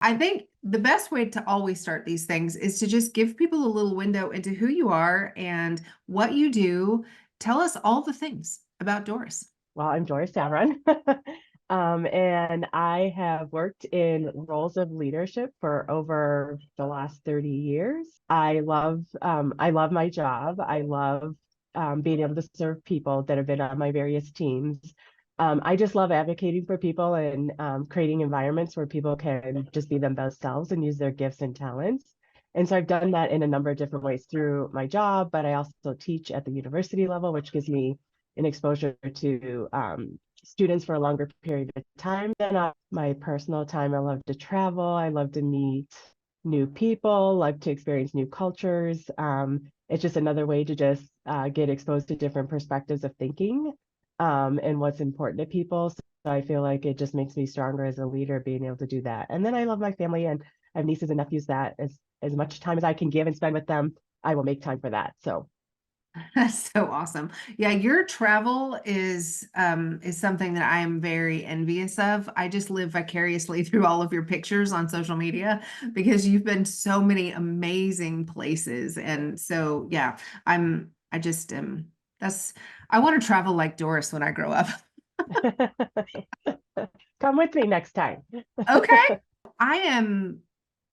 I think the best way to always start these things is to just give people a little window into who you are and what you do. Tell us all the things about Doris. Well, I'm Doris Savron, and I have worked in roles of leadership for over the last 30 years. I love my job. I love being able to serve people that have been on my various teams. I just love advocating for people and creating environments where people can just be themselves and use their gifts and talents. And so I've done that in a number of different ways through my job, but I also teach at the university level, which gives me an exposure to students for a longer period of time. Then my personal time, I love to travel. I love to meet new people, love to experience new cultures. It's just another way to just get exposed to different perspectives of thinking and what's important to people. So I feel like it just makes me stronger as a leader, being able to do that. And then I love my family, and I have nieces and nephews that as much time as I can give and spend with them, I will make time for that. So That's so awesome. Yeah, your travel is something that I am very envious of. I just live vicariously through all of your pictures on social media because you've been so many amazing places. And so yeah, I just that's I want to travel like Doris when I grow up. come with me next time. Okay. I am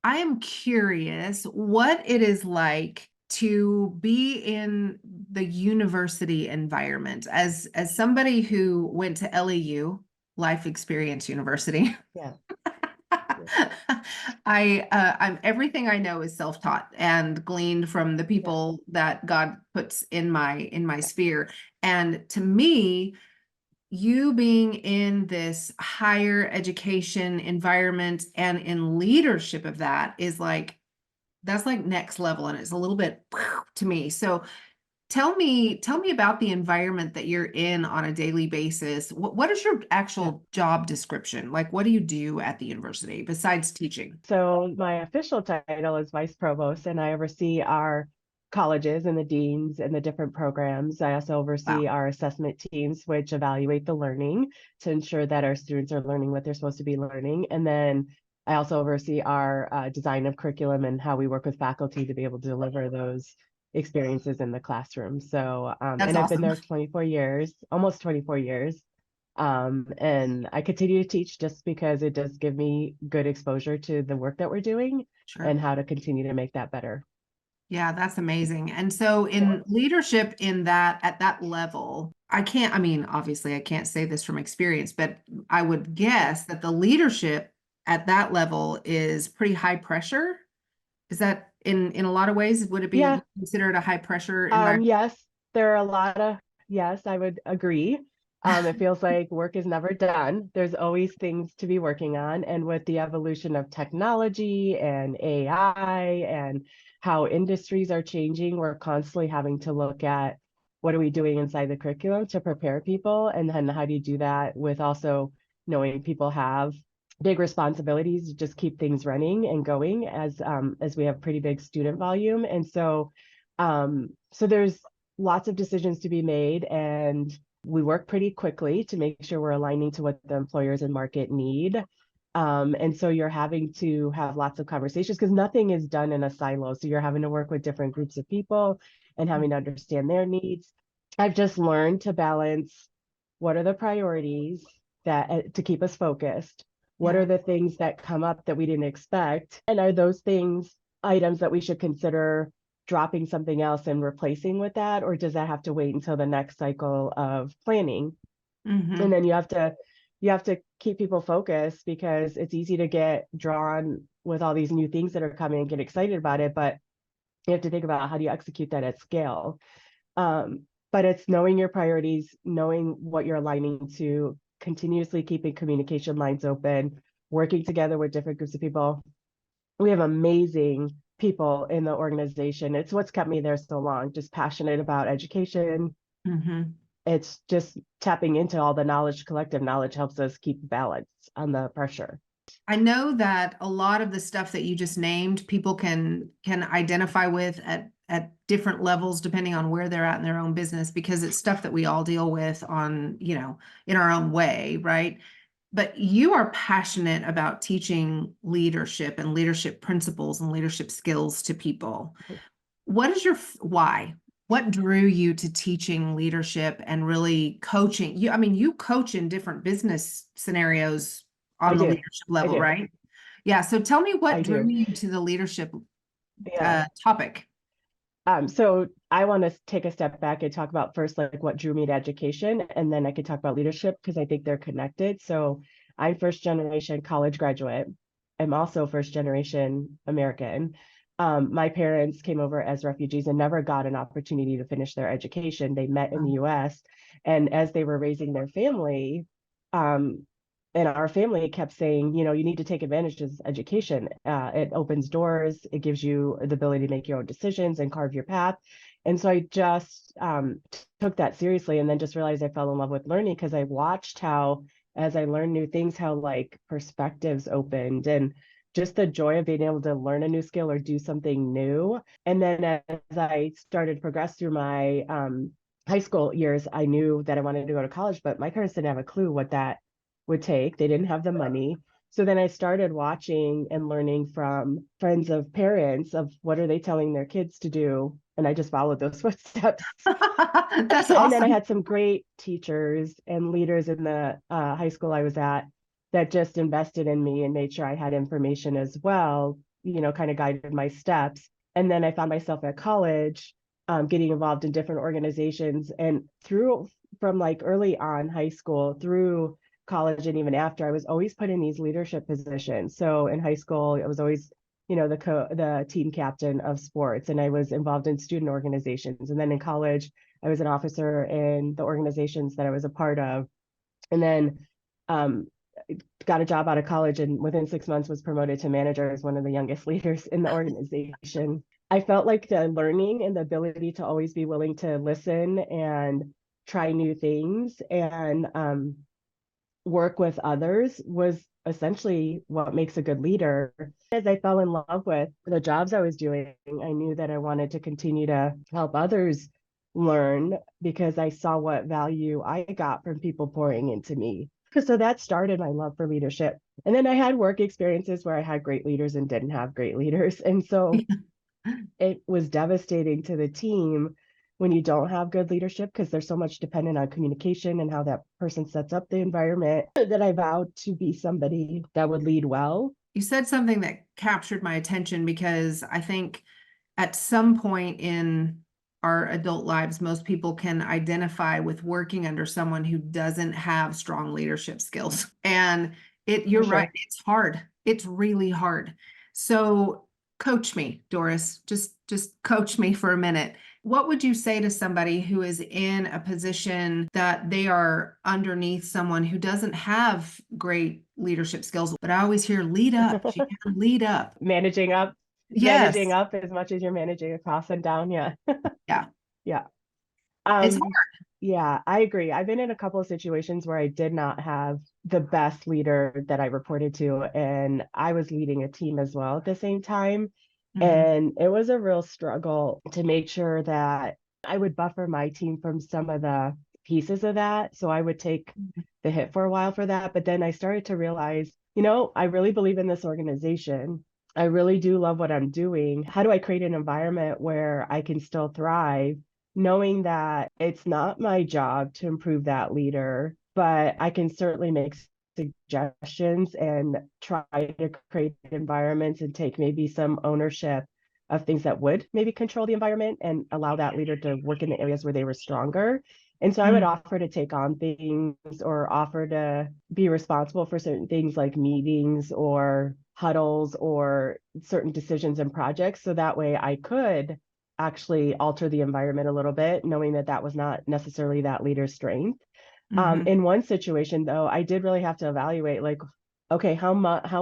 I am curious what it is like to be in the university environment as somebody who went to LEU, Life Experience University. Yeah. Yeah. I'm everything I know is self-taught and gleaned from the Yeah. people that God puts in my sphere. And to me, you being in this higher education environment and in leadership of that is like that's like next level and it's a little bit to me. So tell me about the environment that you're in on a daily basis. What is your Yeah. actual job description? Like what do you do at the university besides teaching? So my official title is vice provost, and I oversee our colleges and the deans and the different programs. I also Wow, oversee our assessment teams, which evaluate the learning to ensure that our students are learning what they're supposed to be learning. And then I also oversee our design of curriculum and how we work with faculty to be able to deliver those experiences in the classroom. So, that's and I've been awesome. there 24 years, almost 24 years. And I continue to teach just because it does give me good exposure to the work that we're doing Sure. and how to continue to make that better. Yeah, that's amazing. And so Yeah. in leadership in that at that level, I can't, I mean, obviously I can't say this from experience, but I would guess that the leadership at that level is pretty high pressure. Is that in a lot of ways, would it be Yeah. considered a high pressure environment? Yes, there are a lot of, yes, I would agree. It feels like work is never done. There's always things to be working on. And with the evolution of technology and AI and how industries are changing, we're constantly having to look at what are we doing inside the curriculum to prepare people? And then how do you do that with also knowing people have big responsibilities to just keep things running and going as we have pretty big student volume. And so there's lots of decisions to be made, and we work pretty quickly to make sure we're aligning to what the employers and market need. And so you're having to have lots of conversations because nothing is done in a silo. So you're having to work with different groups of people and having to understand their needs. I've just learned to balance what are the priorities that to keep us focused. What Yeah. are the things that come up that we didn't expect? And are those things items that we should consider dropping something else and replacing with that, or does that have to wait until the next cycle of planning? And Hmm. then you have to keep people focused because it's easy to get drawn with all these new things that are coming and get excited about it, but you have to think about how do you execute that at scale. But it's knowing your priorities, knowing what you're aligning to, continuously keeping communication lines open, working together with different groups of people. We have amazing people in the organization. It's what's kept me there so long, just passionate about education. Hmm. It's just tapping into all the knowledge, collective knowledge helps us keep balance on the pressure. I know that a lot of the stuff that you just named, people can identify with at different levels depending on where they're at in their own business because it's stuff that we all deal with on, you know, in our own way, right? but you are passionate about teaching leadership and leadership principles and leadership skills to people. What is your why? What drew you to teaching leadership and really coaching? You, I mean, you coach in different business scenarios I on the do. leadership I level, do. right? Yeah. So tell me what I drew do. you to the leadership Yeah. topic. So I want to take a step back and talk about first, like what drew me to education, and then I could talk about leadership because I think they're connected. So I'm first generation college graduate. I'm also first generation American. My parents came over as refugees and never got an opportunity to finish their education. They met in the US, and as they were raising their family, um, and our family kept saying, you know, you need to take advantage of this education. It opens doors, it gives you the ability to make your own decisions and carve your path. And so I just took that seriously, and then just realized I fell in love with learning because I watched how, as I learned new things, how like perspectives opened and just the joy of being able to learn a new skill or do something new. And then as I started to progress through my high school years, I knew that I wanted to go to college, but my parents didn't have a clue what that would take. They didn't have the money. So then I started watching and learning from friends of parents of what are they telling their kids to do. And I just followed those footsteps. That's And then I awesome. had some great teachers and leaders in the high school I was at that just invested in me and made sure I had information as well, you know, kind of guided my steps. And then I found myself at college getting involved in different organizations. And through from like early on high school through college and even after, I was always put in these leadership positions. So in high school, it was always, you know, the team captain of sports, and I was involved in student organizations. And then in college, I was an officer in the organizations that I was a part of. And then um, got a job out of college, and within 6 months was promoted to manager as one of the youngest leaders in the organization. I felt like the learning and the ability to always be willing to listen and try new things and work with others was essentially what makes a good leader. As I fell in love with the jobs I was doing, I knew that I wanted to continue to help others learn because I saw what value I got from people pouring into me. So that started my love for leadership. And then I had work experiences where I had great leaders and didn't have great leaders. And so it was devastating to the team when you don't have good leadership because there's so much dependent on communication and how that person sets up the environment that I vowed to be somebody that would lead well. You said something that captured my attention because I think at some point in our adult lives, most people can identify with working under someone who doesn't have strong leadership skills. And For you're right, sure. it's hard. It's really hard. So coach me, Doris, just coach me for a minute. What would you say to somebody who is in a position that they are underneath someone who doesn't have great leadership skills? But I always hear lead up. You can lead up. managing up, managing Yes. up as much as you're managing across and down. Yeah. Yeah. Yeah. It's Um, hard. yeah, I agree. I've been in a couple of situations where I did not have the best leader that I reported to, and I was leading a team as well at the same time. Mhm. And it was a real struggle to make sure that I would buffer my team from some of the pieces of that. So I would take the hit for a while for that. But then I started to realize, you know, I really believe in this organization. I really do love what I'm doing. How do I create an environment where I can still thrive, knowing that it's not my job to improve that leader, but I can certainly make suggestions and try to create environments and take maybe some ownership of things that would maybe control the environment and allow that leader to work in the areas where they were stronger. And so I would Mm. offer to take on things or offer to be responsible for certain things like meetings or huddles or certain decisions and projects. So that way I could actually alter the environment a little bit, knowing that that was not necessarily that leader's strength. Mhm. In one situation, though, I did really have to evaluate, like, okay, how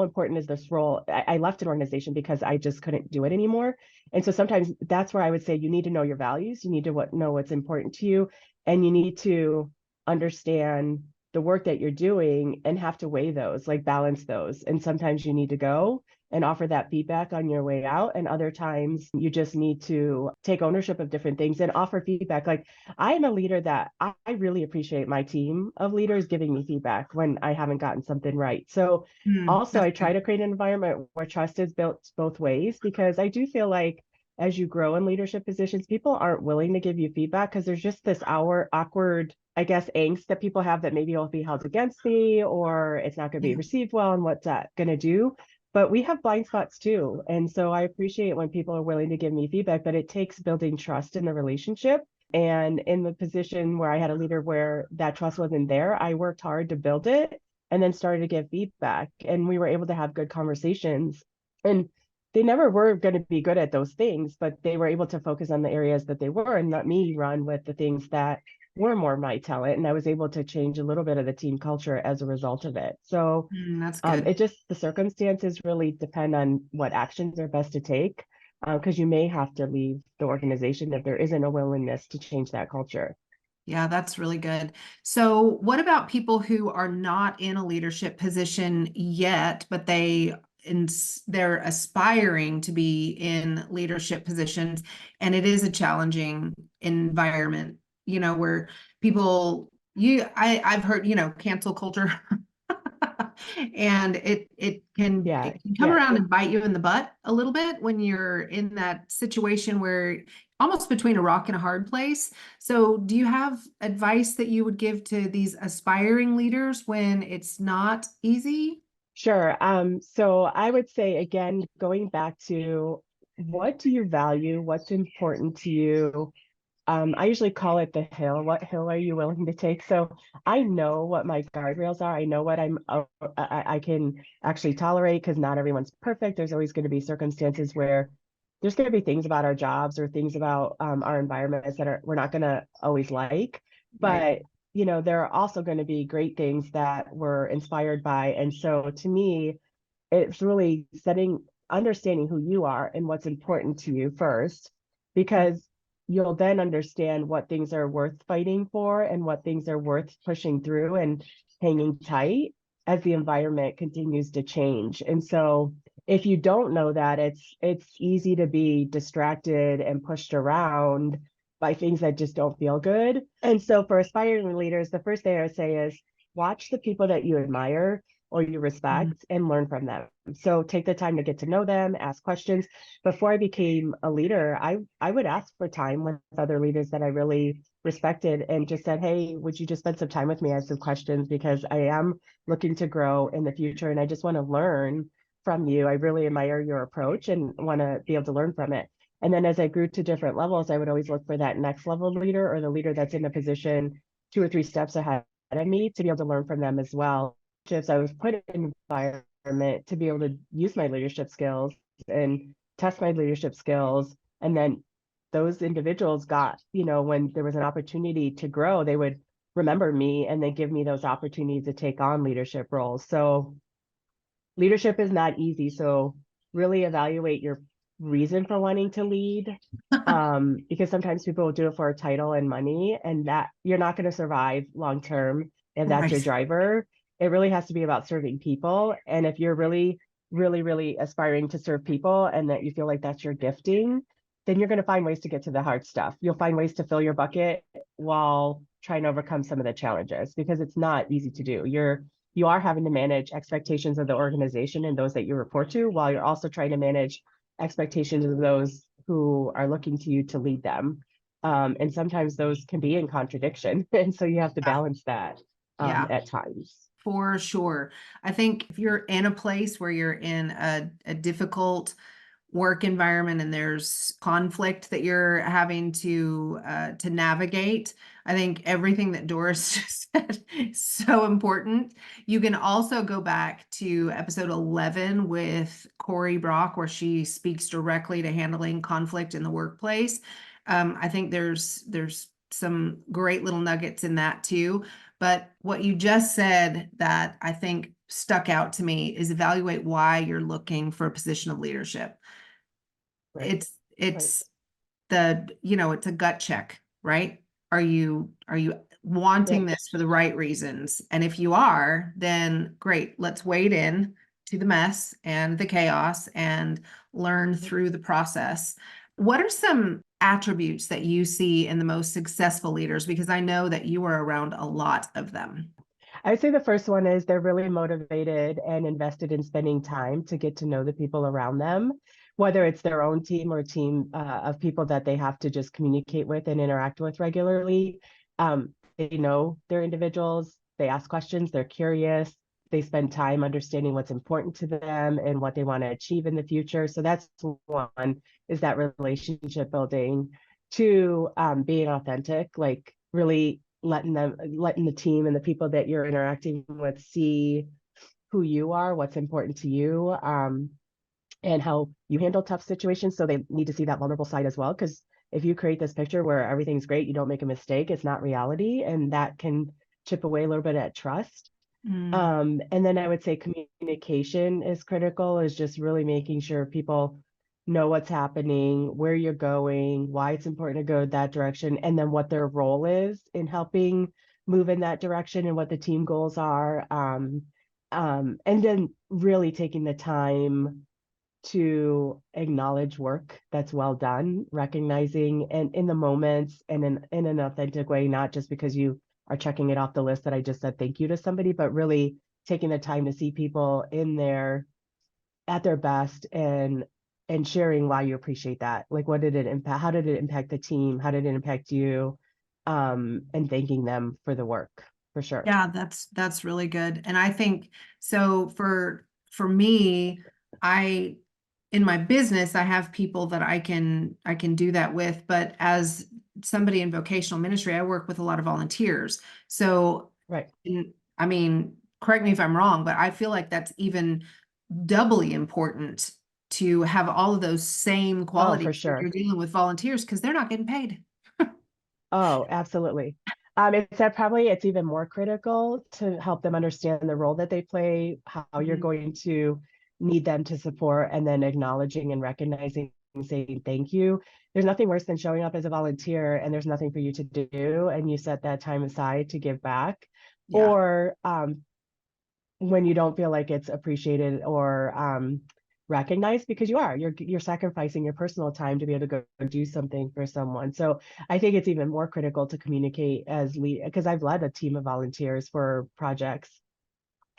important is this role? I left an organization because I just couldn't do it anymore. And so sometimes that's where I would say you need to know your values, you need to know what's important to you, and you need to understand the work that you're doing and have to weigh those, like balance those. And sometimes you need to go, and offer that feedback on your way out. And other times you just need to take ownership of different things and offer feedback. Like, I am a leader that I really appreciate my team of leaders giving me feedback when I haven't gotten something right. So also That's I try good. to create an environment where trust is built both ways, because I do feel like as you grow in leadership positions, people aren't willing to give you feedback because there's just this awkward, I guess, angst that people have that maybe it'll be held against me or it's not going to be Yeah. received well. And what's that going to do? But we have blind spots too. And so I appreciate when people are willing to give me feedback, but it takes building trust in the relationship. And in the position where I had a leader where that trust wasn't there, I worked hard to build it and then started to give feedback. And we were able to have good conversations. And they never were going to be good at those things, but they were able to focus on the areas that they were and let me run with the things that were more my talent. And I was able to change a little bit of the team culture as a result of it. So That's good. it just, the circumstances really depend on what actions are best to take, because you may have to leave the organization if there isn't a willingness to change that culture. Yeah, that's really good. So, what about people who are not in a leadership position yet, but they're aspiring to be in leadership positions, and it is a challenging environment, where I've heard, cancel culture. And Yeah, it can come yeah. around and bite you in the butt a little bit when you're in that situation where almost between a rock and a hard place. So do you have advice that you would give to these aspiring leaders when it's not easy? Sure. So I would say, again, going back to what do you value? What's important to you? I usually call it the hill. What hill are you willing to take? So I know what my guardrails are. I know what I can actually tolerate, because not everyone's perfect. There's always going to be circumstances where there's going to be things about our jobs or things about our environments that we're not going to always like. Right. But there are also going to be great things that we're inspired by. And so to me, it's really understanding who you are and what's important to you first, because you'll then understand what things are worth fighting for and what things are worth pushing through and hanging tight as the environment continues to change. And so if you don't know that, it's easy to be distracted and pushed around by things that just don't feel good. And so for aspiring leaders, the first thing I would say is watch the people that you admire or you Mhm. respect and learn from them. So take the time to get to know them, ask questions. Before I became a leader, I would ask for time with other leaders that I really respected and just said, hey, would you just spend some time with me? I have some questions because I am looking to grow in the future and I just want to learn from you. I really admire your approach and want to be able to learn from it. And then as I grew to different levels, I would always look for that next level leader or the leader that's in a position 2 or 3 steps ahead of me to be able to learn from them as well. I was put in an environment to be able to use my leadership skills and test my leadership skills. And then those individuals got, when there was an opportunity to grow, they would remember me and they give me those opportunities to take on leadership roles. So leadership is not easy. So really evaluate your reason for wanting to lead. Because sometimes people will do it for a title and money, and that you're not going to survive long term if that's your Right. driver. It really has to be about serving people. And if you're really, really, really aspiring to serve people and that you feel like that's your gifting, then you're going to find ways to get to the hard stuff. You'll find ways to fill your bucket while trying to overcome some of the challenges, because it's not easy to do. You are having to manage expectations of the organization and those that you report to, while you're also trying to manage expectations of those who are looking to you to lead them. And sometimes those can be in contradiction. And so you have to Yeah. balance that Yeah. at times. For sure. I think if you're in a place where you're in a difficult work environment and there's conflict that you're having to navigate, I think everything that Doris just said is so important. You can also go back to episode 11 with Corey Brock, where she speaks directly to handling conflict in the workplace. I think there's some great little nuggets in that too. But what you just said that I think stuck out to me is evaluate why you're looking for a position of leadership. Right, It's right. it's it's a gut check, right? Are you wanting Yep. this for the right reasons? And if you are, then great, let's wade in to the mess and the chaos and learn through the process. What are some attributes that you see in the most successful leaders? Because I know that you are around a lot of them. I'd say the first one is they're really motivated and invested in spending time to get to know the people around them, whether it's their own team or a team of people that they have to just communicate with and interact with regularly. They know they're individuals, they ask questions, they're curious, they spend time understanding what's important to them and what they want to achieve in the future. So that's one, is that relationship building. Two, being authentic, like really letting the team and the people that you're interacting with see who you are, what's important to you, and how you handle tough situations. So they need to see that vulnerable side as well. Because if you create this picture where everything's great, you don't make a mistake, it's not reality, and that can chip away a little bit at trust. And then I would say communication is critical, is just really making sure people know what's happening, where you're going, why it's important to go that direction, and then what their role is in helping move in that direction and what the team goals are. And then really taking the time to acknowledge work that's well done, recognizing and in the moments and in an authentic way, not just because you are checking it off the list that I just said thank you to somebody, but really taking the time to see people in there at their best and sharing why you appreciate that. Like, what did it impact? How did it impact the team? How did it impact you? And thanking them for the work, for sure. Yeah, that's really good. And I think so for me, I in my business, I have people that I can do that with, but as somebody in vocational ministry, I work with a lot of volunteers. So, Right. I mean, correct me if I'm wrong, but I feel like that's even doubly important to have all of those same Oh, for qualities when you're sure. dealing with volunteers because they're not getting paid. Oh, absolutely. It's that probably it's even more critical to help them understand the role that they play, how you're Mhm. going to need them to support, and then acknowledging and recognizing, saying thank you. There's nothing worse than showing up as a volunteer and there's nothing for you to do, and you set that time aside to give back, Yeah. or when you don't feel like it's appreciated or recognized, because you're sacrificing your personal time to be able to go do something for someone. So I think it's even more critical to communicate as lead, because I've led a team of volunteers for projects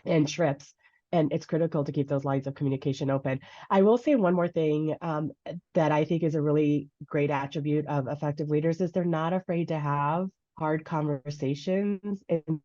and trips, and it's critical to keep those lines of communication open. I will say one more thing, that I think is a really great attribute of effective leaders is they're not afraid to have hard conversations and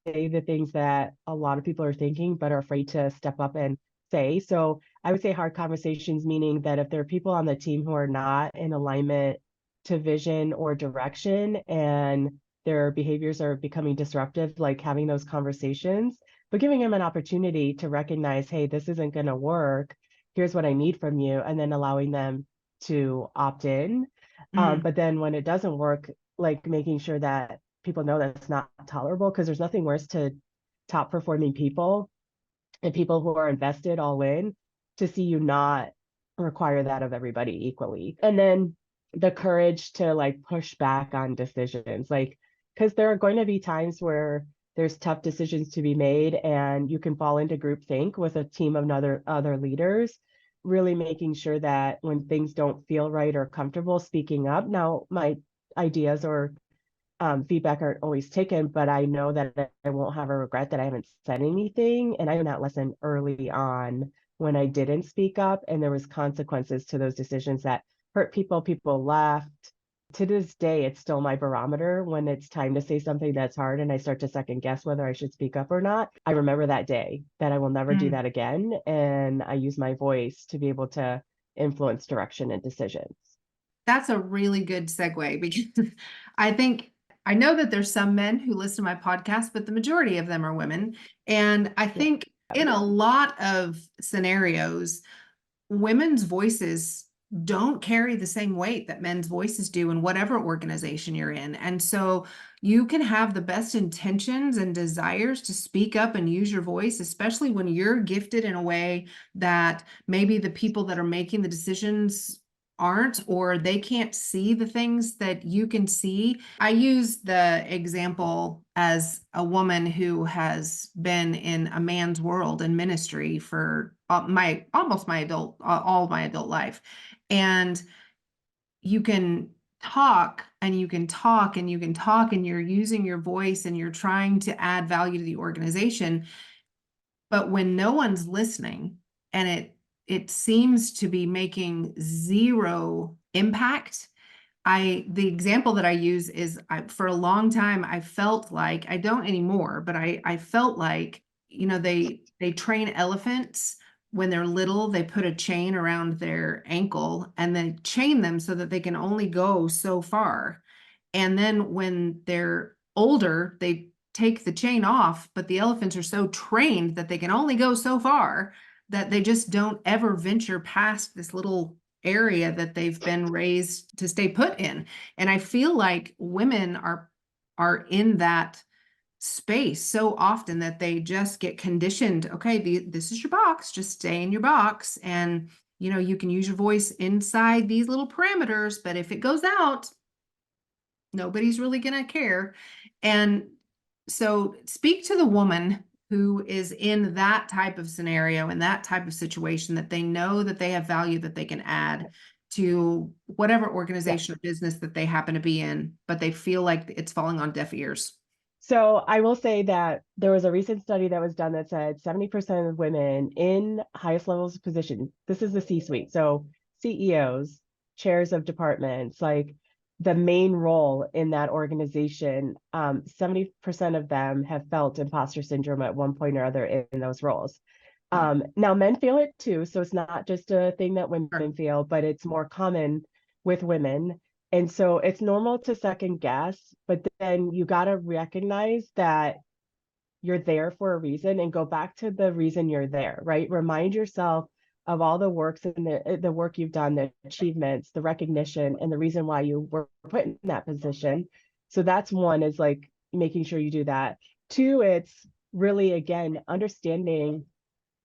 say the things that a lot of people are thinking but are afraid to step up and say. So I would say hard conversations, meaning that if there are people on the team who are not in alignment to vision or direction and their behaviors are becoming disruptive, like having those conversations, but giving them an opportunity to recognize, hey, this isn't going to work. Here's what I need from you. And then allowing them to opt in. Mm. But then when it doesn't work, like making sure that people know that it's not tolerable, because there's nothing worse to top performing people and people who are invested all in to see you not require that of everybody equally. And then the courage to like push back on decisions, like, because there are going to be times where there's tough decisions to be made and you can fall into groupthink with a team of other leaders, really making sure that when things don't feel right or comfortable, speaking up. Now my ideas or feedback aren't always taken, but I know that I won't have a regret that I haven't said anything. And I learned that lesson early on when I didn't speak up, and there was consequences to those decisions that hurt people. People left. To this day, it's still my barometer when it's time to say something that's hard and I start to second guess whether I should speak up or not. I remember that day that I will never do Mm. that again. And I use my voice to be able to influence direction and decisions. That's a really good segue because I think I know that there's some men who listen to my podcast, but the majority of them are women. And I Yeah. think in a lot of scenarios, women's voices don't carry the same weight that men's voices do in whatever organization you're in. And so you can have the best intentions and desires to speak up and use your voice, especially when you're gifted in a way that maybe the people that are making the decisions aren't, or they can't see the things that you can see. I use the example as a woman who has been in a man's world and ministry for my almost my adult all my adult life. And you can talk and you can talk and you can talk and you're using your voice and you're trying to add value to the organization. But when no one's listening and it seems to be making zero impact, the example that I use is for a long time I felt like, I don't anymore, but I felt like, they train elephants when they're little. They put a chain around their ankle and then chain them so that they can only go so far. And then when they're older, they take the chain off, but the elephants are so trained that they can only go so far that they just don't ever venture past this little area that they've been raised to stay put in. And I feel like women are in that space so often that they just get conditioned. Okay, this is your box, just stay in your box. And you can use your voice inside these little parameters, but if it goes out, nobody's really going to care. And so speak to the woman who is in that type of scenario, in that type of situation, that they know that they have value that they can add to whatever organization or business that they happen to be in, but they feel like it's falling on deaf ears. So I will say that there was a recent study that was done that said 70% of women in highest levels of position, this is the C-suite, so CEOs, chairs of departments, like the main role in that organization, 70% of them have felt imposter syndrome at one point or other in those roles. Now men feel it too, so it's not just a thing that women feel, but it's more common with women. And so it's normal to second guess, but then you got to recognize that you're there for a reason and go back to the reason you're there, right? Remind yourself of all the works and the work you've done, the achievements, the recognition, and the reason why you were put in that position. So that's one, is like making sure you do that. Two, it's really, again, understanding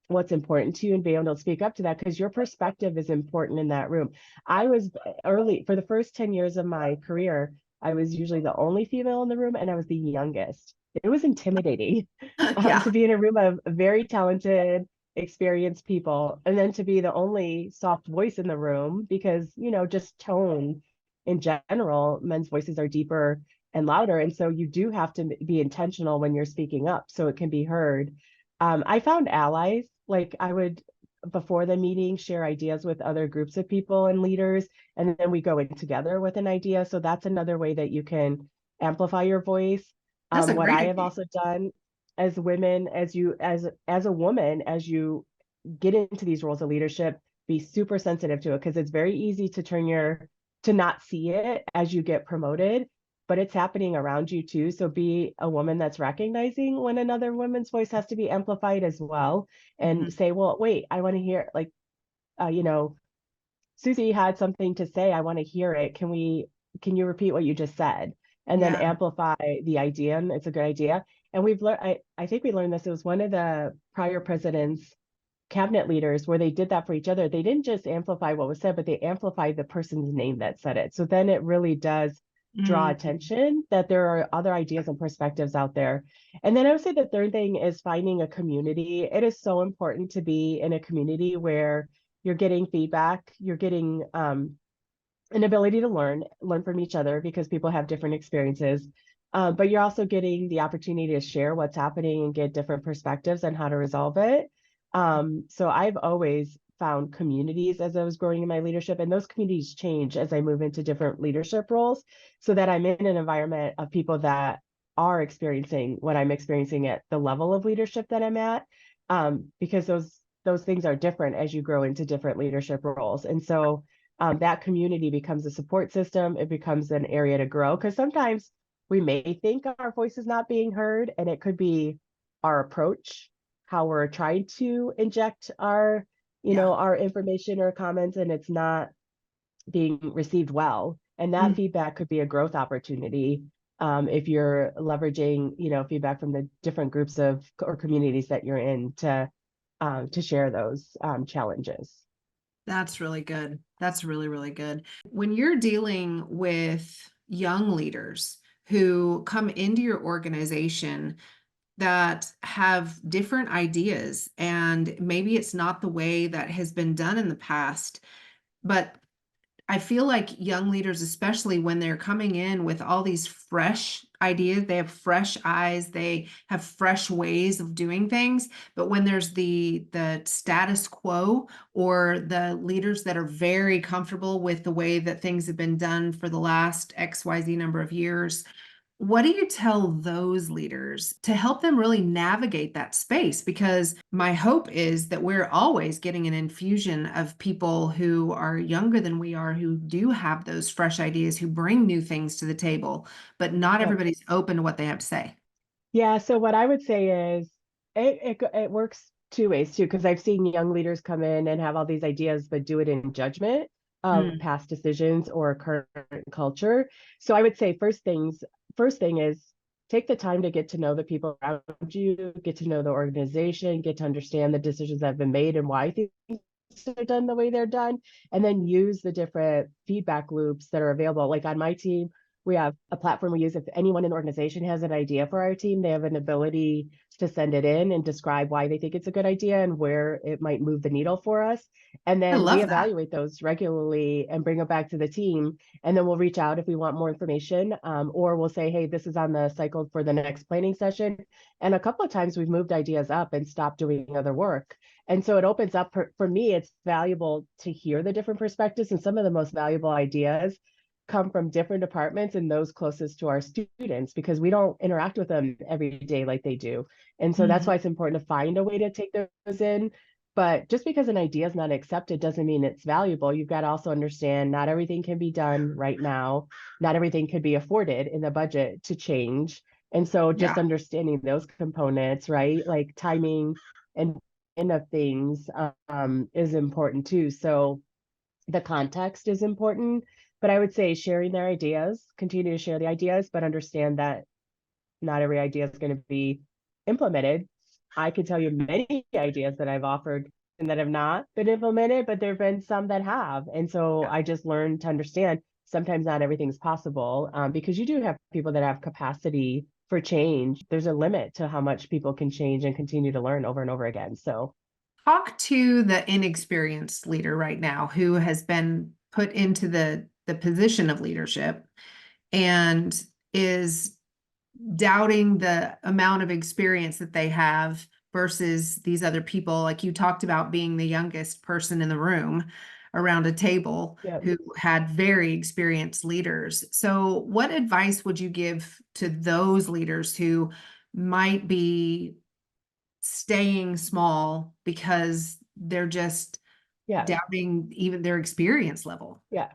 what's important to you and being able to speak up to that, because your perspective is important in that room. I was early, for the first 10 years of my career, I was usually the only female in the room and I was the youngest. It was intimidating Yeah. to be in a room of very talented, experienced people, and then to be the only soft voice in the room, because, just tone in general, men's voices are deeper and louder. And so you do have to be intentional when you're speaking up so it can be heard. I found allies. Like I would, before the meeting, share ideas with other groups of people and leaders, and then we go in together with an idea. So that's another way that you can amplify your voice. That's a What great I have idea. also done as women, as a woman, as you get into these roles of leadership, be super sensitive to it, because it's very easy to to not see it as you get promoted, but it's happening around you too. So be a woman that's recognizing when another woman's voice has to be amplified as well, and say, well, wait, I want to hear, like, you know, Susie had something to say. I want to hear it. Can you repeat what you just said? And then Yeah. amplify the idea. And it's a good idea. And we've learned, I think we learned this. It was one of the prior presidents' cabinet leaders where they did that for each other. They didn't just amplify what was said, but they amplified the person's name that said it. So then it really does draw Mm. attention that there are other ideas and perspectives out there. And then I would say the third thing is finding a community. It is so important to be in a community where you're getting feedback, you're getting an ability to learn from each other, because people have different experiences. But you're also getting the opportunity to share what's happening and get different perspectives on how to resolve it. So I've always found communities as I was growing in my leadership, and those communities change as I move into different leadership roles, so that I'm in an environment of people that are experiencing what I'm experiencing at the level of leadership that I'm at, because those things are different as you grow into different leadership roles. And so that community becomes a support system. It becomes an area to grow, because sometimes we may think our voice is not being heard, and it could be our approach, how we're trying to inject our, Yeah. our information or comments, and it's not being received well. And that Mm. feedback could be a growth opportunity, if you're leveraging, feedback from the different groups or communities that you're in to share those challenges. That's really good. That's really, really good. When you're dealing with young leaders who come into your organization that have different ideas, and maybe it's not the way that has been done in the past, but I feel like young leaders, especially when they're coming in with all these fresh ideas, they have fresh eyes, they have fresh ways of doing things. But when there's the status quo, or the leaders that are very comfortable with the way that things have been done for the last XYZ number of years, what do you tell those leaders to help them really navigate that space? Because my hope is that we're always getting an infusion of people who are younger than we are, who do have those fresh ideas, who bring new things to the table, but not Yep. everybody's open to what they have to say. Yeah, so what I would say is it works two ways too, because I've seen young leaders come in and have all these ideas, but do it in judgment of Mm, past decisions or current culture. So I would say first thing is take the time to get to know the people around you, get to know the organization, get to understand the decisions that have been made and why things are done the way they're done, and then use the different feedback loops that are available. Like on my team, we have a platform we use. If anyone in the organization has an idea for our team, they have an ability to send it in and describe why they think it's a good idea and where it might move the needle for us. And I then we love that. evaluate those regularly and bring them back to the team. And then we'll reach out if we want more information, or we'll say, hey, this is on the cycle for the next planning session. And a couple of times we've moved ideas up and stopped doing other work. And so it opens up for me, it's valuable to hear the different perspectives. And some of the most valuable ideas come from different departments and those closest to our students, because we don't interact with them every day like they do. And so that's Mhm. why it's important to find a way to take those in. But just because an idea is not accepted doesn't mean it's valuable. You've got to also understand not everything can be done right now. Not everything could be afforded in the budget to change. And so just Yeah. understanding those components, right? Like timing and end of things is important too. So the context is important, but I would say sharing their ideas, continue to share the ideas, but understand that not every idea is going to be implemented. I could tell you many ideas that I've offered and that have not been implemented, but there have been some that have. And so I just learned to understand sometimes not everything's possible, because you do have people that have capacity for change. There's a limit to how much people can change and continue to learn over and over again. So Talk to the inexperienced leader right now who has been put into the position of leadership and is doubting the amount of experience that they have versus these other people. Like you talked about being the youngest person in the room around a table yeah. who had very experienced leaders. So, what advice would you give to those leaders who might be staying small because they're just Yeah. doubting even their experience level? Yeah.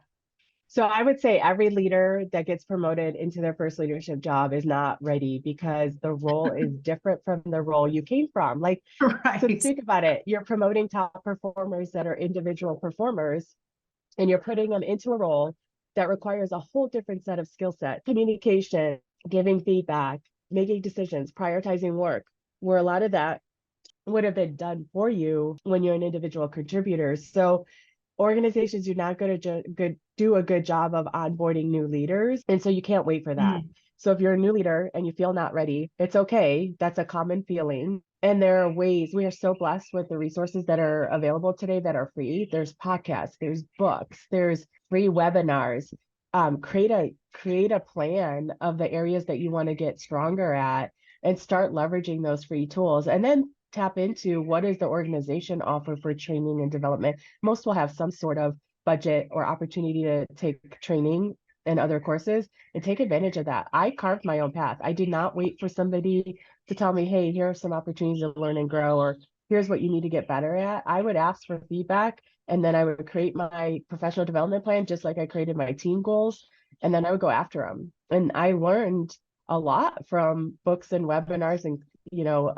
So I would say every leader that gets promoted into their first leadership job is not ready, because the role is different from the role you came from. Like, so Right. think about it. You're promoting top performers that are individual performers, and you're putting them into a role that requires a whole different set of skill set, communication, giving feedback, making decisions, prioritizing work, where a lot of that would have been done for you when you're an individual contributor. So organizations are not going to do a good job of onboarding new leaders. And so you can't wait for that. Mm, So if you're a new leader and you feel not ready, it's okay. That's a common feeling. And there are ways. We are so blessed with the resources that are available today that are free. There's podcasts, there's books, there's free webinars. Create a plan of the areas that you want to get stronger at and start leveraging those free tools. And then tap into what does the organization offer for training and development. Most will have some sort of budget or opportunity to take training and other courses, and take advantage of that. I carved my own path. I did not wait for somebody to tell me, hey, here are some opportunities to learn and grow, or here's what you need to get better at. I would ask for feedback, and then I would create my professional development plan just like I created my team goals, and then I would go after them. And I learned a lot from books and webinars and you know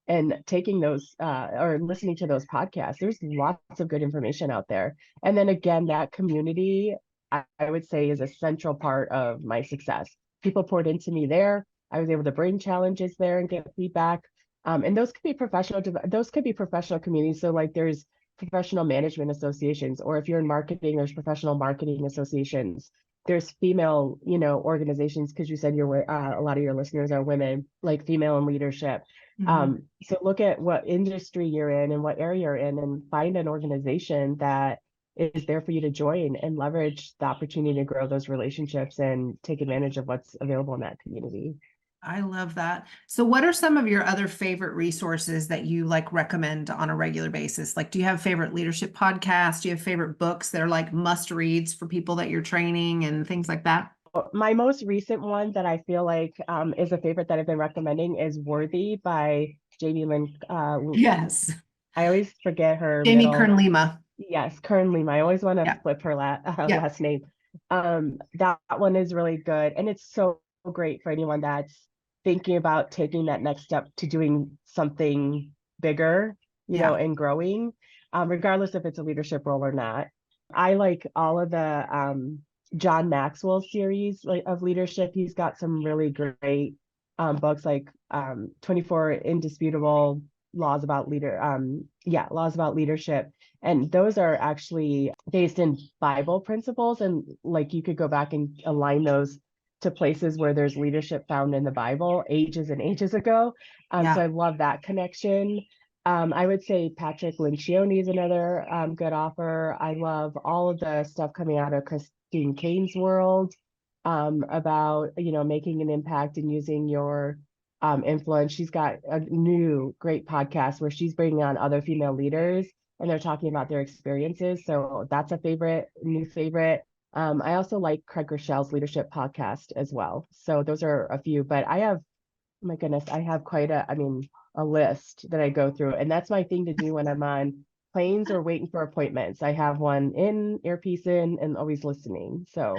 and taking those or listening to those podcasts. There's lots of good information out there. And then again, that community, I would say, is a central part of my success. People poured into me there. I was able to bring challenges there and get feedback. And those could be professional communities. So like there's professional management associations, or if you're in marketing, there's professional marketing associations. There's female, organizations, because you said a lot of your listeners are women, like female in leadership. Mhm. So look at what industry you're in and what area you're in, and find an organization that is there for you to join and leverage the opportunity to grow those relationships and take advantage of what's available in that community. I love that. So what are some of your other favorite resources that you like recommend on a regular basis? Like, do you have favorite leadership podcasts? Do you have favorite books that are like must reads for people that you're training and things like that? My most recent one that I feel like is a favorite that I've been recommending is Worthy by Jamie Lynn. Yes. I always forget her Jamie middle. Kern Lima. Yes, currently, I always want to Yeah. flip her Yeah. last name. That one is really good, and it's so great for anyone that's thinking about taking that next step to doing something bigger, Yeah. and growing, regardless if it's a leadership role or not. I like all of the John Maxwell series of leadership. He's got some really great books like 24 Indisputable Laws About Laws About Leadership. And those are actually based in Bible principles. And like you could go back and align those to places where there's leadership found in the Bible ages and ages ago. So Yeah. I love that connection. I would say Patrick Lencioni is another good author. I love all of the stuff coming out of Christine Kane's world about, making an impact and using your influence. She's got a new great podcast where she's bringing on other female leaders and they're talking about their experiences. So that's a new favorite. I also like Craig Rochelle leadership podcast as well. So those are a few, but I have, oh my goodness, I have a list that I go through, and that's my thing to do when I'm on planes or waiting for appointments. I have one in, earpiece in, and always listening. So,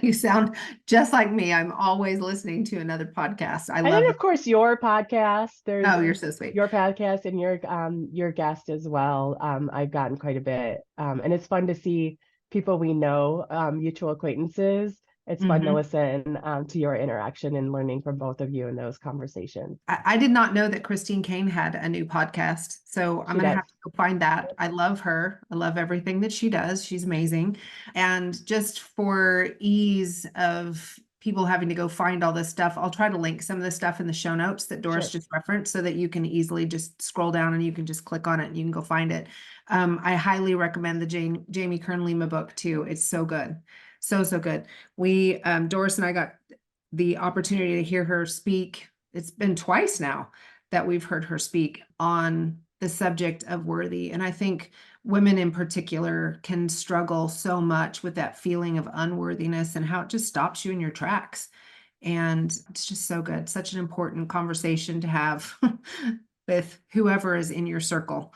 You sound just like me. I'm always listening to another podcast. I and then love of course your podcast. There's Oh, you're so sweet. your podcast and your guest as well. I've gotten quite a bit, and it's fun to see people we know, mutual acquaintances. It's fun to Mhm. listen to your interaction and learning from both of you in those conversations. I did not know that Christine Kane had a new podcast, so I'm She gonna does. have to go find that. I love her. I love everything that she does. She's amazing. And just for ease of people having to go find all this stuff, I'll try to link some of the stuff in the show notes that Doris Sure. just referenced so that you can easily just scroll down and you can just click on it and you can go find it. I highly recommend the Jamie Kern Lima book too. It's so good. So, so good. Doris and I got the opportunity to hear her speak. It's been twice now that we've heard her speak on the subject of worthy. And I think women in particular can struggle so much with that feeling of unworthiness and how it just stops you in your tracks. And it's just so good. Such an important conversation to have with whoever is in your circle.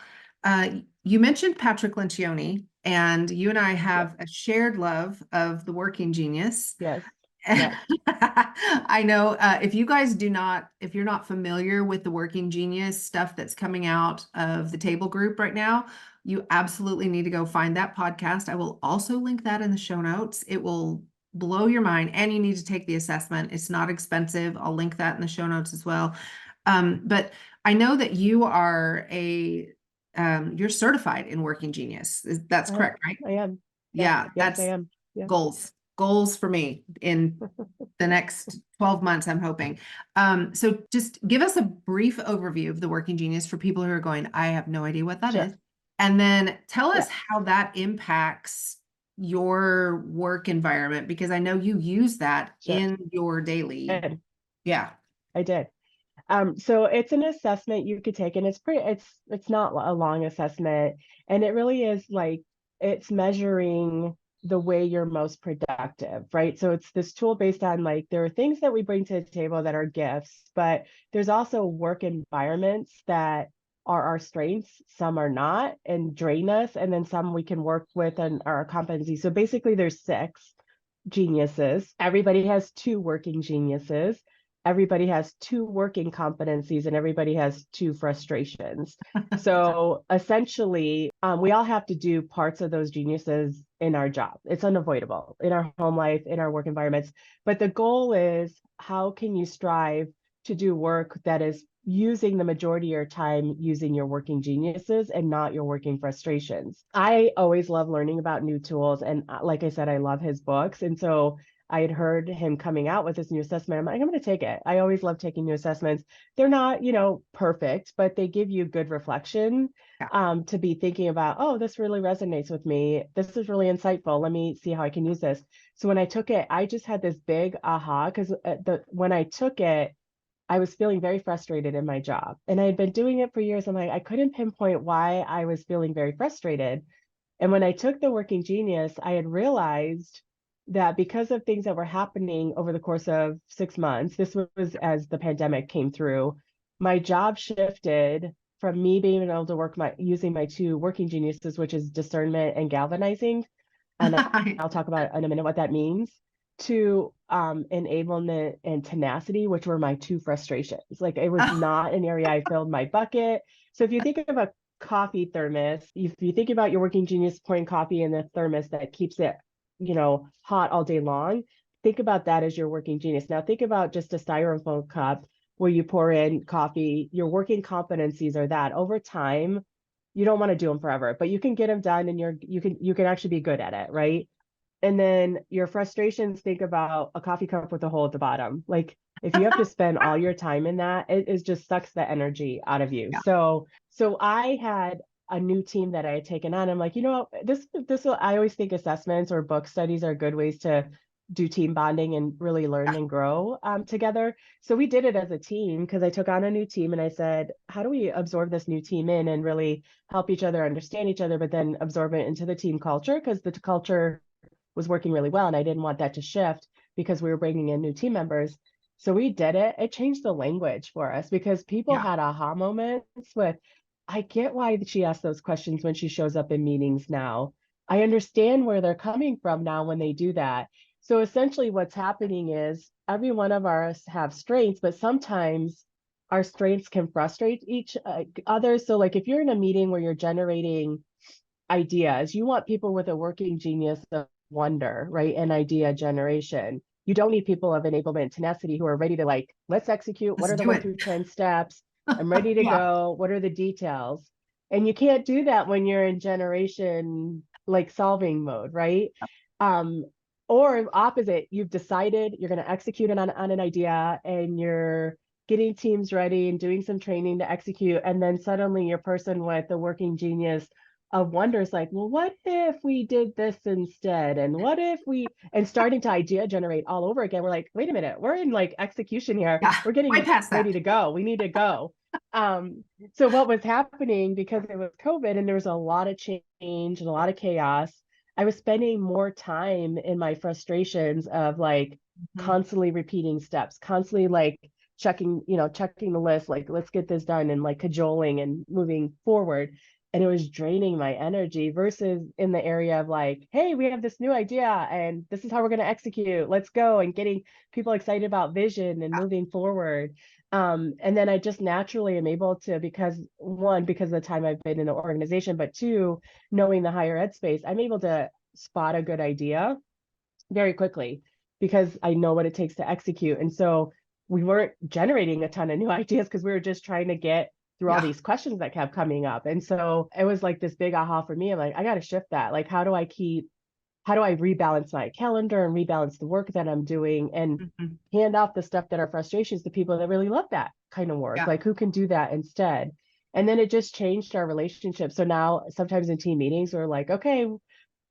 You mentioned Patrick Lencioni, and you and I Yes. have a shared love of The Working Genius. Yes. Yes. I know if you're not familiar with the Working Genius stuff that's coming out of the Table Group right now, you absolutely need to go find that podcast. I will also link that in the show notes. It will blow your mind, and you need to take the assessment. It's not expensive. I'll link that in the show notes as well. But I know that you're certified in Working Genius. That's correct, right? I am. Yes. Yeah, Yes, I that's am. Yeah. goals for me in the next 12 months, I'm hoping. So just give us a brief overview of the Working Genius for people who are going, I have no idea what that Sure. is. And then tell Yeah. us how that impacts your work environment, because I know you use that Sure. in your daily. And Yeah. I did. So it's an assessment you could take, and it's not a long assessment, and it really is like it's measuring the way you're most productive, right? So it's this tool based on like there are things that we bring to the table that are gifts, but there's also work environments that are our strengths, some are not, and drain us, and then some we can work with and are competency. So basically, there's 6 geniuses. Everybody has 2 working geniuses. Everybody has 2 working competencies, and everybody has 2 frustrations. So essentially, we all have to do parts of those geniuses in our job. It's unavoidable in our home life, in our work environments. But the goal is how can you strive to do work that is using the majority of your time using your working geniuses and not your working frustrations. I always love learning about new tools. And like I said, I love his books. And so I had heard him coming out with this new assessment. I'm like, I'm going to take it. I always love taking new assessments. They're not, perfect, but they give you good reflection Yeah. to be thinking about, oh, this really resonates with me. This is really insightful. Let me see how I can use this. So when I took it, I just had this big aha because when I took it, I was feeling very frustrated in my job. And I had been doing it for years. I'm like, I couldn't pinpoint why I was feeling very frustrated. And when I took the Working Genius, I had realized that because of things that were happening over the course of 6 months, this was as the pandemic came through, my job shifted from me being able to work using my two working geniuses, which is discernment and galvanizing. And I'll talk about in a minute what that means, to enablement and tenacity, which were my two frustrations. Like it was not an area I filled my bucket. So if you think of a coffee thermos, if you think about your working genius pouring coffee in a thermos that keeps it, hot all day long, think about that as your working genius. Now think about just a styrofoam cup where you pour in coffee. Your working competencies are that over time, you don't want to do them forever, but you can get them done and you can actually be good at it, right? And then your frustrations, think about a coffee cup with a hole at the bottom. Like if you have to spend all your time in that, it just sucks the energy out of you. Yeah. So I had a new team that I had taken on. I'm like, I always think assessments or book studies are good ways to do team bonding and really learn Yeah. and grow together. So we did it as a team because I took on a new team and I said, how do we absorb this new team in and really help each other understand each other, but then absorb it into the team culture? Because the culture was working really well and I didn't want that to shift because we were bringing in new team members. So we did it. It changed the language for us because people Yeah. had aha moments with, I get why she asks those questions when she shows up in meetings now. I understand where they're coming from now when they do that. So essentially what's happening is every one of us have strengths, but sometimes our strengths can frustrate each other. So like if you're in a meeting where you're generating ideas, you want people with a working genius of wonder, right? And idea generation. You don't need people of enablement tenacity who are ready to like, let's execute. What Let's are the do 1 through 10 steps? I'm ready to Yeah. go. What are the details? And you can't do that when you're in generation like solving mode, right? Um, or opposite, you've decided you're going to execute on an idea and you're getting teams ready and doing some training to execute. And then suddenly your person with the working genius of wonders like, well, what if we did this instead? And what if we, and starting to idea generate all over again. We're like, wait a minute, we're in like execution here. Yeah. We're Way getting past ready that. to go. We need to go. So what was happening because it was COVID and there was a lot of change and a lot of chaos, I was spending more time in my frustrations of like Mhm. constantly repeating steps, constantly like checking the list, like let's get this done and like cajoling and moving forward. And it was draining my energy versus in the area of like, hey, we have this new idea and this is how we're going to execute. Let's go, and getting people excited about vision and moving forward. And then I just naturally am able to, because one, because of the time I've been in the organization, but two, knowing the higher ed space, I'm able to spot a good idea very quickly because I know what it takes to execute. And so we weren't generating a ton of new ideas because we were just trying to get through all Yeah. these questions that kept coming up. And so it was like this big aha for me. I'm like, I got to shift that. Like, how do I rebalance my calendar and rebalance the work that I'm doing and Mhm. hand off the stuff that are frustrations to people that really love that kind of work? Yeah. Like, who can do that instead? And then it just changed our relationship. So now sometimes in team meetings, we're like, okay,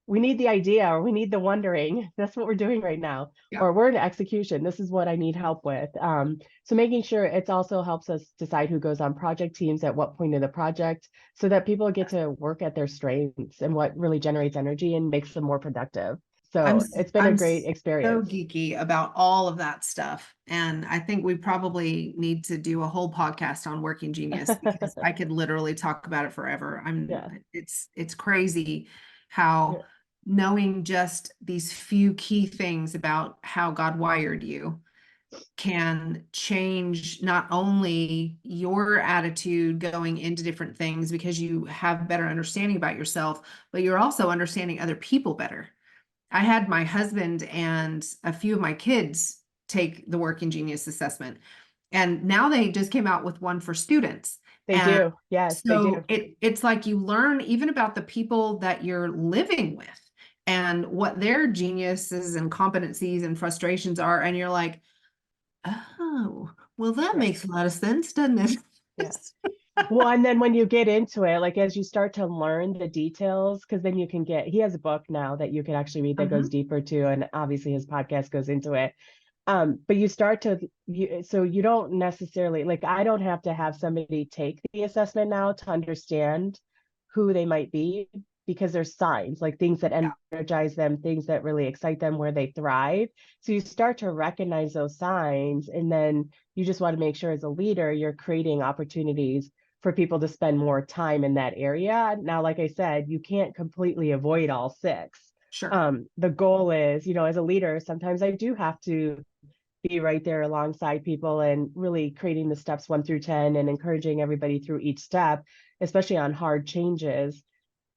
we need the idea or we need the wondering. That's what we're doing right now. Yeah. Or we're in execution. This is what I need help with. So making sure it also helps us decide who goes on project teams at what point of the project so that people get to work at their strengths and what really generates energy and makes them more productive. So it's been a I'm great so experience. geeky about all of that stuff. And I think we probably need to do a whole podcast on Working Genius because I could literally talk about it forever. Yeah. It's crazy how Yeah. knowing just these few key things about how God wired you can change not only your attitude going into different things because you have better understanding about yourself, but you're also understanding other people better. I had my husband and a few of my kids take the Working Genius assessment. And now they just came out with one for students. They And do. Yes, they do. so it's like you learn even about the people that you're living with and what their geniuses and competencies and frustrations are. And you're like, oh, well, that Right. makes a lot of sense, doesn't it? Yes. Well, and then when you get into it, like as you start to learn the details, because then you can he has a book now that you can actually read that goes deeper too. And obviously his podcast goes into it. But you start to, so you don't necessarily, like, I don't have to have somebody take the assessment now to understand who they might be, because there's signs, like things that energize them, things that really excite them, where they thrive. So you start to recognize those signs, and then you just want to make sure as a leader, you're creating opportunities for people to spend more time in that area. Now, like I said, you can't completely avoid all six. Sure. The goal is, as a leader, sometimes I do have to be right there alongside people and really creating the steps 1 through 10 and encouraging everybody through each step, especially on hard changes.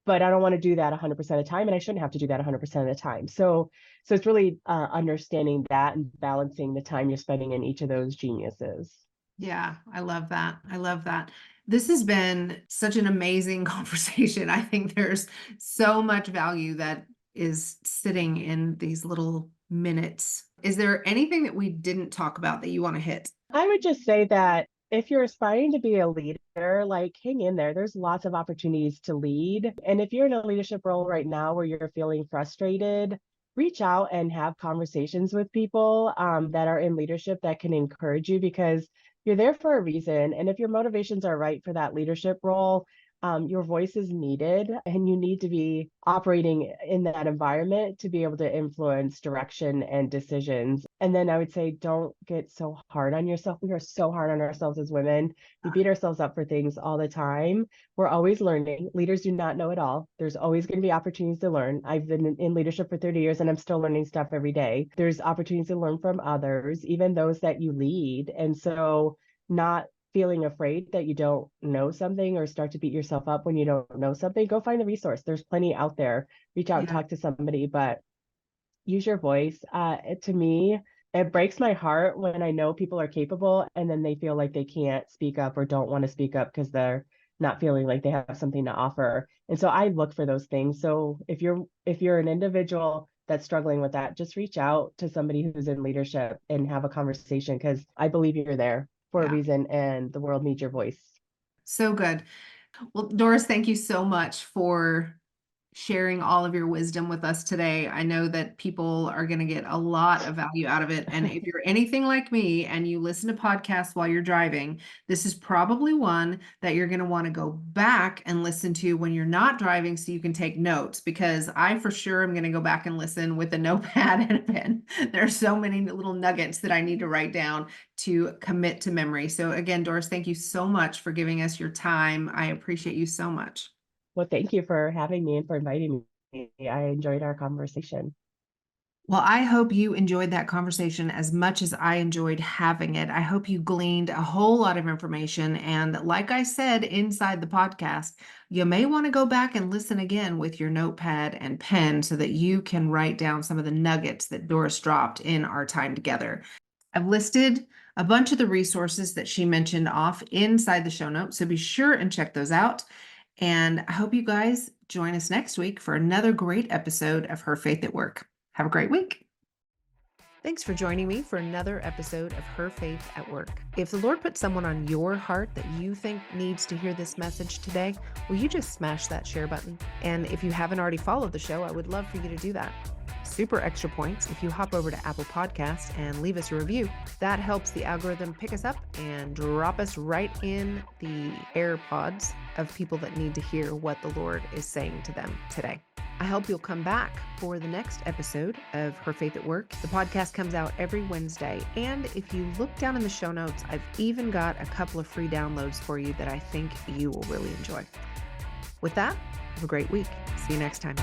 But I don't want to do that 100% of the time, and I shouldn't have to do that 100% of the time. So it's really understanding that and balancing the time you're spending in each of those geniuses. Yeah, I love that. I love that. This has been such an amazing conversation. I think there's so much value that is sitting in these little minutes. Is there anything that we didn't talk about that you want to hit? I would just say that if you're aspiring to be a leader, like hang in there. There's lots of opportunities to lead. And if you're in a leadership role right now where you're feeling frustrated, reach out and have conversations with people that are in leadership that can encourage you, because you're there for a reason. And if your motivations are right for that leadership role, your voice is needed, and you need to be operating in that environment to be able to influence direction and decisions. And then I would say, don't get so hard on yourself. We are so hard on ourselves as women. We beat ourselves up for things all the time. We're always learning. Leaders do not know it all. There's always going to be opportunities to learn. I've been in leadership for 30 years and I'm still learning stuff every day. There's opportunities to learn from others, even those that you lead. And so not feeling afraid that you don't know something or start to beat yourself up when you don't know something, go find the resource. There's plenty out there. Reach out and talk to somebody, but use your voice. To me, it breaks my heart when I know people are capable and then they feel like they can't speak up or don't want to speak up because they're not feeling like they have something to offer. And so I look for those things. So if you're an individual that's struggling with that, just reach out to somebody who's in leadership and have a conversation, because I believe you're there for a reason and the world needs your voice. So good. Well, Doris, thank you so much for sharing all of your wisdom with us today. I know that people are going to get a lot of value out of it. And if you're anything like me and you listen to podcasts while you're driving, this is probably one that you're going to want to go back and listen to when you're not driving so you can take notes, because I for sure am going to go back and listen with a notepad and a pen. There are so many little nuggets that I need to write down to commit to memory. So again, Doris, thank you so much for giving us your time. I appreciate you so much. Well, thank you for having me and for inviting me. I enjoyed our conversation. Well, I hope you enjoyed that conversation as much as I enjoyed having it. I hope you gleaned a whole lot of information. And like I said inside the podcast, you may want to go back and listen again with your notepad and pen so that you can write down some of the nuggets that Doris dropped in our time together. I've listed a bunch of the resources that she mentioned off inside the show notes, so be sure and check those out. And I hope you guys join us next week for another great episode of Her Faith at Work. Have a great week. Thanks for joining me for another episode of Her Faith at Work. If the Lord put someone on your heart that you think needs to hear this message today, will you just smash that share button? And if you haven't already followed the show, I would love for you to do that. Super extra points if you hop over to Apple Podcasts and leave us a review. That helps the algorithm pick us up and drop us right in the AirPods of people that need to hear what the Lord is saying to them today. I hope you'll come back for the next episode of Her Faith at Work. The podcast comes out every Wednesday. And if you look down in the show notes, I've even got a couple of free downloads for you that I think you will really enjoy. With that, have a great week. See you next time.